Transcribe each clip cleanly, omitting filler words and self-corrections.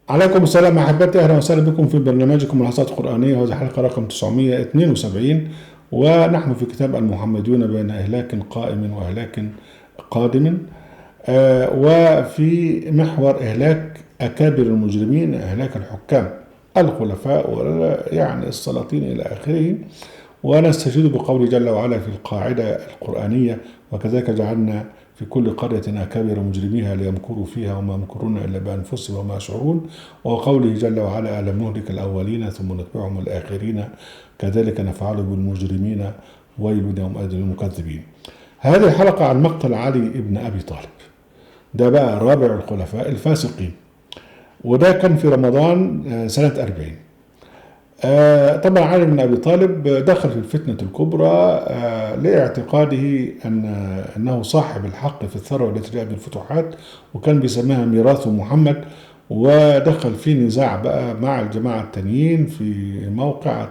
عليكم السلام أحبتي، أهلا وسهلا بكم في برنامجكم ملاحظات قرآنية، وهذه الحلقة رقم 972. ونحن في كتاب المحمديون بين إهلاك قائم وإهلاك قادم، وفي محور إهلاك أكابر المجرمين، إهلاك الحكام الخلفاء يعني السلاطين إلى آخره. ونستشهد بقوله جل وعلا في القاعدة القرآنية: وكذلك جعلنا في كل قرية أكابر مجرميها ليمكروا فيها وما يمكرون إلا بأنفسهم وما يشعرون. وقوله جل وعلا: ألم نهلك الأولين ثم نتبعهم الآخرين كذلك نفعل بالمجرمين ويل يومئذ للمكذبين. هذه الحلقة عن مقتل علي بن أبي طالب، ده بقى رابع الخلفاء الفاسقين، وده كان في رمضان سنة 40. طبعا علي بن أبي طالب دخل في الفتنة الكبرى لاعتقاده أنه صاحب الحق في الثروة التي جاء بالفتوحات، وكان بيسميها ميراث محمد. ودخل في نزاع بقى مع الجماعة التانيين في موقعة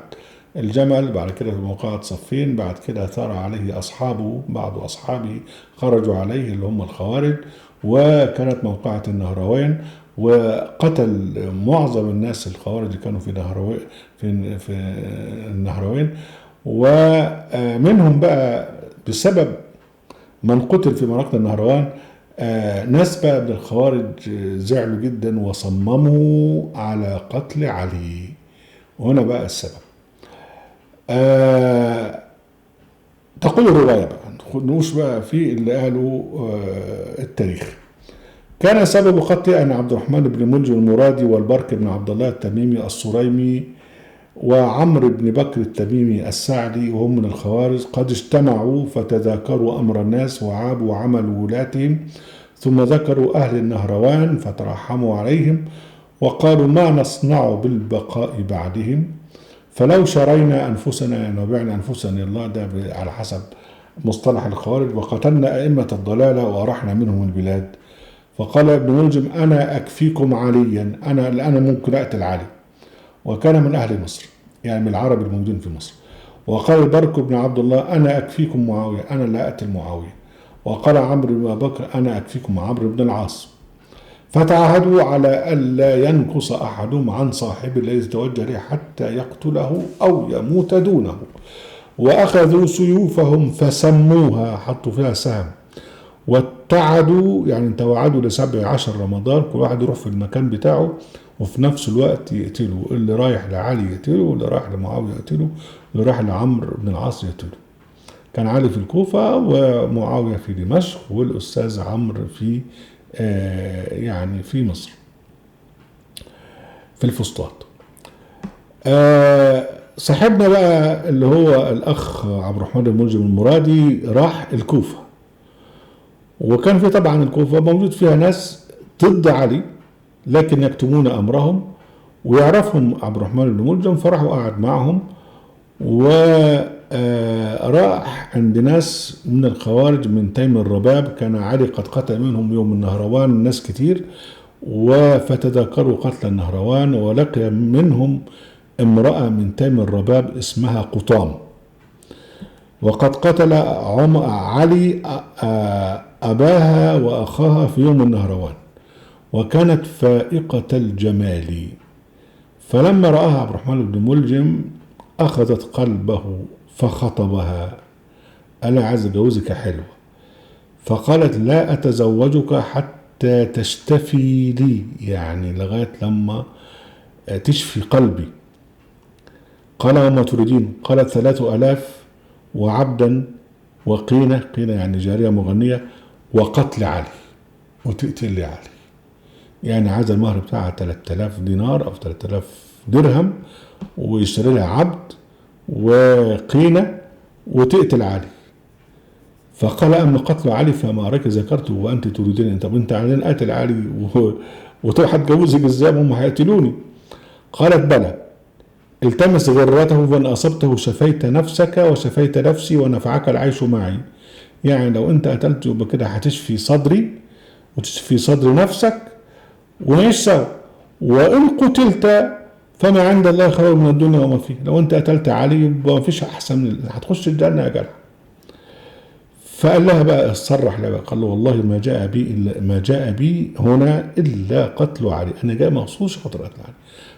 الجمل، بعد كده في موقعة صفين، بعد كده ثار عليه أصحابه، بعض أصحابه خرجوا عليه اللي هم الخوارج، وكانت موقعة النهروين، وقتل معظم الناس الخوارج اللي كانوا في النهروين. ومنهم بقى بسبب من قتل في معركة النهروان ناس بقى من الخوارج زعلوا جدا وصمموا على قتل علي، وهنا بقى السبب. تقول الرواية بقى، نخش بقى في اللي قالوا التاريخ. كان سبب قتل أن عبد الرحمن بن ملجم المرادي والبرك بن عبد الله التميمي الصريمي وعمرو بن بكر التميمي السعدي، وهم من الخوارج، قد اجتمعوا فتذاكروا أمر الناس وعابوا عمل ولاتهم، ثم ذكروا أهل النهروان فترحموا عليهم وقالوا: ما نصنع بالبقاء بعدهم؟ فلو شرينا أنفسنا، يعني وبعنا أنفسنا الله، ده على حسب مصطلح الخوارج، وقتلنا أئمة الضلالة وأرحنا منهم البلاد. فقال ابن ملجم: أنا أكفيكم عليا، أنا ممكن أقتل علي، وكان من أهل مصر، يعني من العرب الموجودين في مصر. وقال البرك بن عبد الله: أنا أكفيكم معاوية، أنا لا أقتل معاوية. وقال عمرو بن بكر: أنا أكفيكم عمرو بن العاص. فتعهدوا على ألا ينقص أحدهم عن صاحبه الذي توجه إليه حتى يقتله أو يموت دونه. وأخذوا سيوفهم فسموها، حطوا فيها سهم، واتعدوا، يعني توعدوا ل17 رمضان، كل واحد يروح في المكان بتاعه، وفي نفس الوقت يقتلوا، اللي رايح لعلي يقتله، واللي رايح لمعاوية يقتله، واللي رايح لعمرو بن العاص يقتله. كان علي في الكوفة، ومعاوية في دمشق، والأستاذ عمرو في يعني في مصر في الفسطاط. صاحبنا بقى اللي هو الأخ عبد الرحمن بن ملجم المرادي راح الكوفة، وكان في طبعا الكوفة موجود فيها ناس ضد علي لكن يكتمون أمرهم، ويعرفهم عبد الرحمن بن ملجم، فراحوا قعد معهم، وراح عند ناس من الخوارج من تيم الرباب. كان علي قد قتل منهم يوم النهروان ناس كتير، فتذكروا قتل النهروان، ولقي منهم امرأة من تيم الرباب اسمها قطام، وقد قتل علي أباها وأخاها في يوم النهروان، وكانت فائقة الجمال. فلما رآها عبد الرحمن بن ملجم أخذت قلبه فخطبها: أنا عايز أجوزك حلوة. فقالت: لا أتزوجك حتى تشتفي لي، يعني لغاية لما تشفي قلبي. قال: وما تريدين؟ قالت: 3000 وعبدا وقينة، قينة يعني جارية مغنية، وقتل علي، وتقتل لي علي. يعني عايز المهر بتاعها 3000 دينار أو 3000 درهم، ويشتري لها عبد وقينة وتقتل علي. فقال: أما قتل علي فما رأيك ذكرته وأنت تريدين؟ طب أنت عايزين قتل علي وهتجوزك إزاي؟ هم هيقتلوني. قالت: بلى، التمس غرته، فإن أصبته شفيت نفسك وشفيت نفسي ونفعك العيش معي. يعني لو أنت قتلت يبقى كده هتشفي صدري وتشفي صدر نفسك ونعيش سوا، وإن قتلت فما عند الله خير من الدنيا وما فيه. لو أنت قتلت علي يبقى ما فيش أحسن من هتخش الجنة يا جدع. فقال لها بقى، صرح لها بقى، قال له والله ما جاء بي هنا الا قتل علي، انا جاي مخصوص خاطر قتل علي،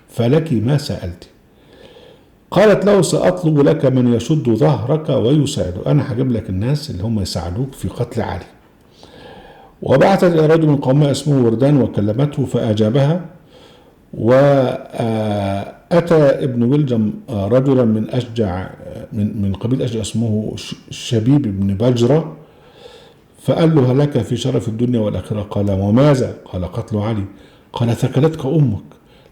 فلك ما سالت. قالت له ساطلب لك من يشد ظهرك ويساعده، انا هجيب لك الناس اللي هم يساعدوك في قتل علي. وبعثت الى رجل من قومها اسمه وردان وكلمته فاجابها. واتى ابن ملجم رجلا من اشجع، من قبيل اشجع اسمه شبيب بن بجره، فقال له هلك في شرف الدنيا والآخرة. قال وماذا؟ قال قتل علي. قال ثكلتك أمك،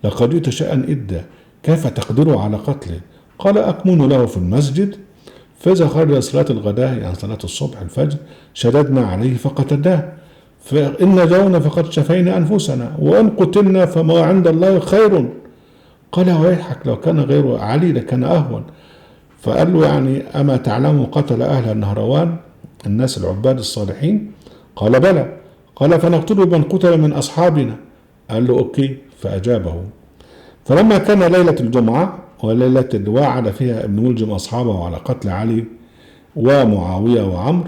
لقد جئت شيئا إدا، كيف تقدر على قتله؟ قال أكمن له في المسجد، فإذا خرج صلاة الغداء يعني صلاة الصبح الفجر شددنا عليه فقتلناه، فإن نجونا فقد شفينا أنفسنا، وإن قتلنا فما عند الله خير. قال ويحك لو كان غير علي لكان أهون. فقال له يعني أما تعلم قتل أهل النهروان الناس العباد الصالحين؟ قال بلى. قال فنقتل من قتل من أصحابنا. قال له أوكي، فأجابه. فلما كان ليلة الجمعة وليلة اللي وعد فيها ابن ملجم أصحابه على قتل علي ومعاوية وعمر،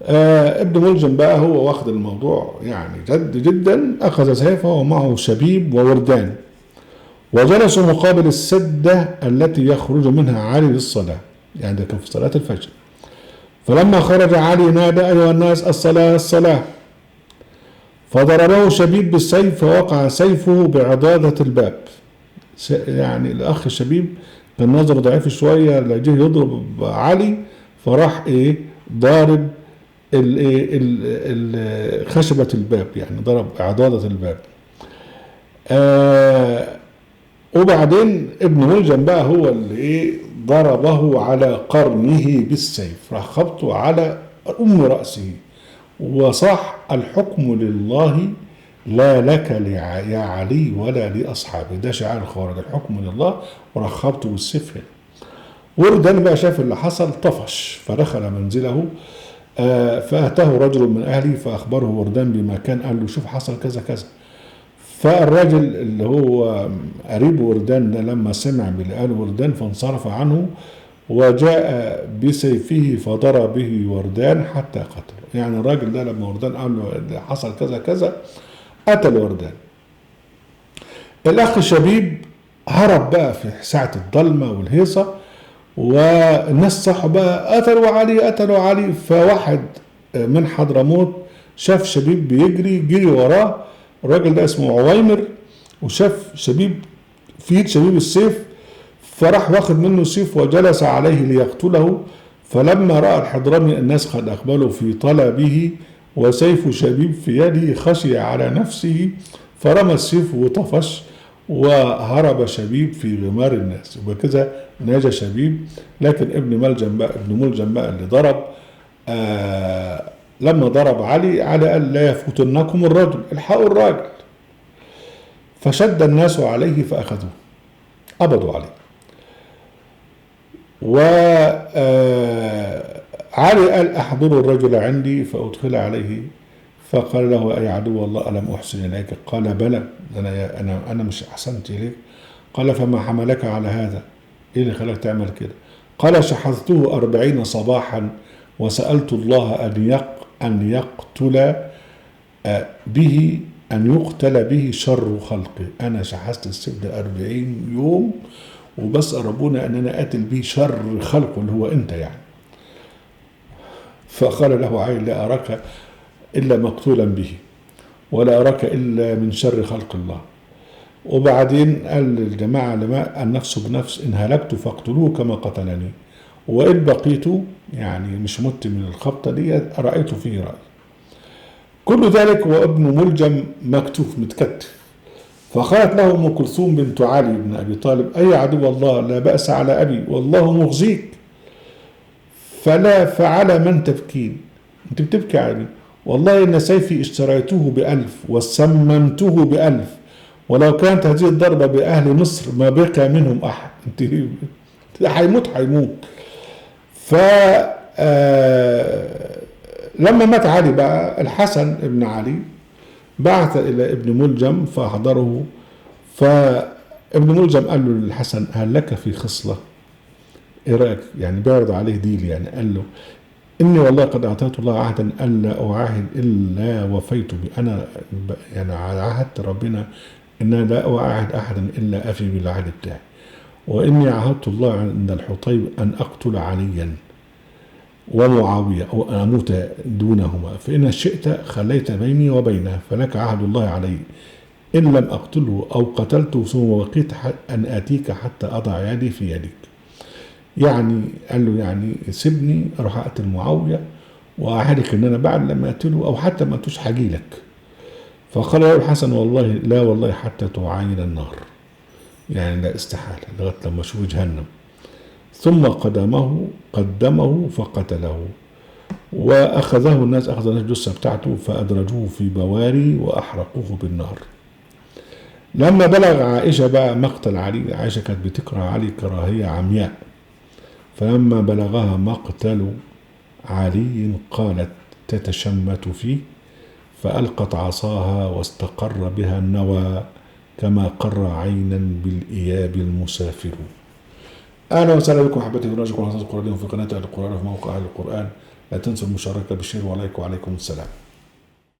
ابن ملجم بقى هو واخد الموضوع يعني جد جدا، أخذ سيفه ومعه شبيب ووردان، وجلسوا مقابل السدة التي يخرج منها علي للصلاة، يعني ده كان في صلاة الفجر. فلما خرج علي نادى أيها الناس الصلاة الصلاة، فضربه شبيب بالسيف فوقع سيفه بعضادة الباب. يعني الأخ شبيب كان نظره ضعيف شوية، جه يضرب علي فراح ضارب خشبة الباب، يعني ضرب عضادة الباب. وبعدين ابن ملجم بقى هو اللي ضربه على قرنه بالسيف، راح خبطه على رأسه وصح الحكم لله لا لك يا علي ولا لأصحابه، ده شعار الخوارج، الحكم لله، وراح خبطه بالسيف هنا. وردان بقى شاف اللي حصل طفش فدخل منزله، فأتاه رجل من أهله فأخبره وردان بما كان، قال له شوف حصل كذا كذا. فالراجل اللي هو قريب وردان ده لما سمع باللي قاله وردان فانصرف عنه وجاء بسيفه فضرب به وردان حتى قتله. يعني الراجل ده لما وردان قال له حصل كذا كذا قتل وردان. الأخ شبيب هرب بقى في ساعة الضلمة والهيصة، والناس صحوا بقى قتلوا علي قتلوا علي. فواحد من حضرموت شاف شبيب بيجري، جري وراه، الراجل ده اسمه عويمر، وشاف شبيب في ايد شبيب السيف، فراح واخد منه السيف وجلس عليه ليقتله. فلما رأى الحضرمي الناس قد أقبلوا في طلبه وسيف شبيب في يده خشي على نفسه فرمى السيف وطفش، وهرب شبيب في غمار الناس. وبكذا نجا شبيب. لكن ابن ملجم بقى اللي ضرب، لما ضرب علي قال لا يفوتنكم الرجل، الحقوا الراجل. فشد الناس عليه فأخذوه قبضوا عليه. وعلي قال أحضروا الرجل عندي فأدخل عليه، فقال له أي عدو الله ألم أحسن إليك؟ قال بلى، أنا مش أحسنت إليك. قال فما حملك على هذا؟ إيه اللي خلاك تعمل كده؟ قال شحذته 40 صباحا وسألت الله أن يقتل به، أن يقتل به شر خلقه. أنا شحذت السيف ده 40 يوم وبسأل ربنا أن أنا قاتل به شر خلقه اللي هو أنت يعني. فقال له عين لا أراك إلا مقتولا به ولا أراك إلا من شر خلق الله. وبعدين قال للجماعة لما النفس بنفس، إن هلكت فاقتلوه كما قتلني، وإن بقيت يعني مش مت من الخبطة دي رأيت فيه رأي. كل ذلك وابن ملجم مكتوف متكتف. فقالت له أم كلثوم بنت علي بن أبي طالب أي عدو الله لا بأس على أبي والله مخزيك، فعلى من تبكين؟ أنت بتبكي علي؟ والله إن سيفي اشتريته ب1000 وسممته ب1000، ولو كانت هذه الضربة بأهل مصر ما بقى منهم أحد. أنت هيموت. لما مات علي بقى الحسن ابن علي بعث إلى ابن ملجم فأحضره. فابن ملجم قال له للحسن هل لك في خصلة؟ إيه رأيك؟ يعني بيعرض عليه ديل، يعني قال له إني والله قد أعطيت الله عهدا ألا أعاهد إلا وفيت به. أنا يعني عاهدت ربنا إن أنا لا أعاهد أحدا إلا أفي بالعهد بتاعي. وإني عاهدت الله عند الحطيب أن أقتل عليا ومعاوية أو أن أموت دونهما، فإن شئت خليت بيني وبينه، فلك عهد الله علي إن لم أقتله أو قتلته ثم بقيت أن آتيك حتى أضع يدي في يدك. يعني قال له يعني سيبني أروح أقتل معاوية وأعهدك إن أنا بعد لما أقتله أو حتى ما أنتوش هجيلك. فقال له الحسن والله لا والله حتى تعاين النار، يعني لا استحالة لغاية لما أشوف جهنم. ثم قدمه فقتله، وأخذه الناس الجثة بتاعته فأدرجوه في بواري وأحرقوه بالنار. لما بلغ عائشة بقى مقتل علي، عائشة كانت بتكره علي كراهية عمياء، فلما بلغها مقتل علي قالت تتشمت فيه، فألقت عصاها واستقر بها النوى كما قر عينا بالإياب المسافر. أهلا وسهلا بكم أحبتي ونرجوكم حسن القرآن في قناة أهل القرآن في موقع أهل القرآن. لا تنسوا المشاركة بالشير، وعليكم السلام.